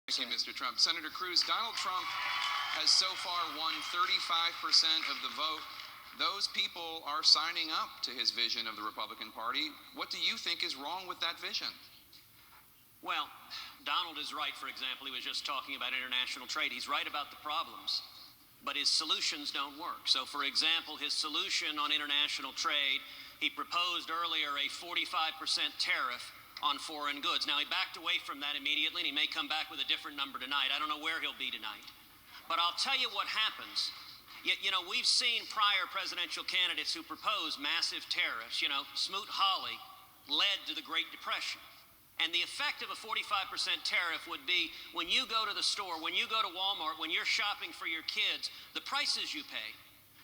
Thank you, Mr. Trump. Senator Cruz, Donald Trump has so far won 35% of the vote. Those people are signing up to his vision of the Republican Party. What do you think is wrong with that vision? Well, Donald is right. For example, he was just talking about international trade. He's right about the problems, but his solutions don't work. So, for example, his solution on international trade, he proposed earlier a 45% tariff on foreign goods. Now, he backed away from that immediately, and he may come back with a different number tonight. I don't know where he'll be tonight. But I'll tell you what happens. You know, we've seen prior presidential candidates who proposed massive tariffs. You know, Smoot-Hawley led to the Great Depression. And the effect of a 45% tariff would be when you go to the store, when you go to Walmart, when you're shopping for your kids, the prices you pay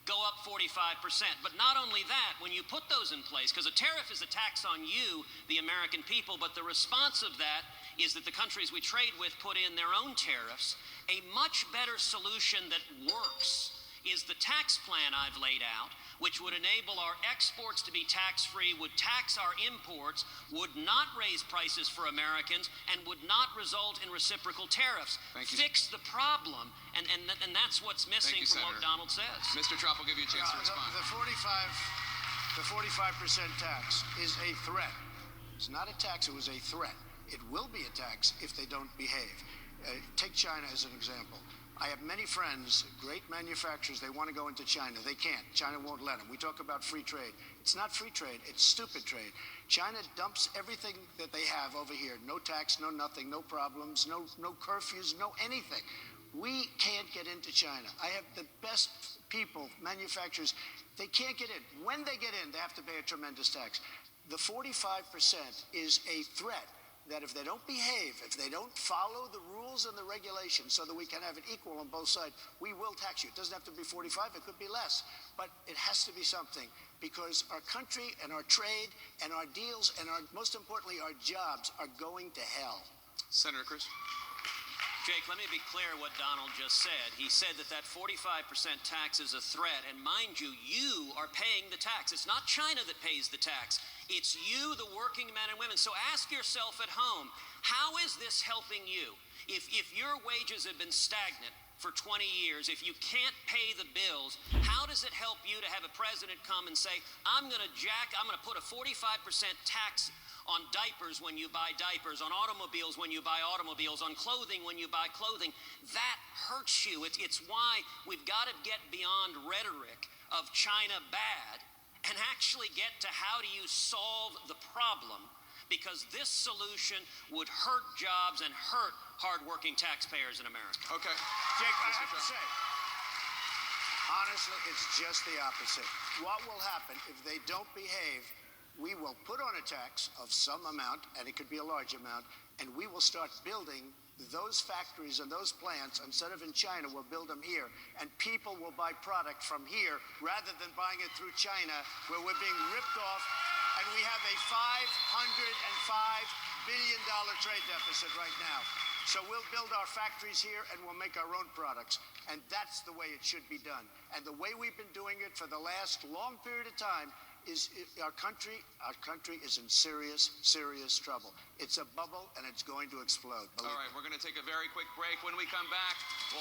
go up 45%. But not only that, when you put those in place, because a tariff is a tax on you, the American people, but the response of that is that the countries we trade with put in their own tariffs. A much better solution that works is the tax plan I've laid out, which would enable our exports to be tax-free, would tax our imports, would not raise prices for Americans, and would not result in reciprocal tariffs. Fix the problem, and that's what's missing from what Donald says. Mr. Trump will give you a chance to respond. The 45% tax is a threat. It's not a tax, it was a threat. It will be a tax if they don't behave. Take China as an example. I have many friends, great manufacturers, they want to go into China. They can't. China won't let them. We talk about free trade. It's not free trade, it's stupid trade. China dumps everything that they have over here. No tax, no nothing, no problems, no curfews, no anything. We can't get into China. I have the best people, manufacturers, they can't get in. When they get in, they have to pay a tremendous tax. The 45% is a threat that if they don't behave, if they don't follow the rules and the regulations so that we can have it equal on both sides, we will tax you. It doesn't have to be 45, it could be less, but it has to be something because our country and our trade and our deals and most importantly, our jobs are going to hell. Senator Cruz. Jake, let me be clear what Donald just said. He said that 45% tax is a threat, and mind you, you are paying the tax. It's not China that pays the tax. It's you, the working men and women. So ask yourself at home, how is this helping you? If your wages have been stagnant for 20 years, if you can't pay the bills, how does it help you to have a president come and say, I'm going to put a 45% tax on diapers when you buy diapers, on automobiles when you buy automobiles, on clothing when you buy clothing? That hurts you. It's why we've got to get beyond rhetoric of China bad and actually get to how do you solve the problem, because this solution would hurt jobs and hurt hardworking taxpayers in America. Okay. Jake, I have to say, honestly, it's just the opposite. What will happen if they don't behave? We will put on a tax of some amount, and it could be a large amount, and we will start building those factories and those plants. Instead of in China, we'll build them here, and people will buy product from here rather than buying it through China, where we're being ripped off, and we have a $505 billion trade deficit right now. So we'll build our factories here, and we'll make our own products, and that's the way it should be done. And the way we've been doing it for the last long period of time is our country is in serious trouble. It's a bubble, and it's going to explode. All right, we're going to take a very quick break. When we come back, we'll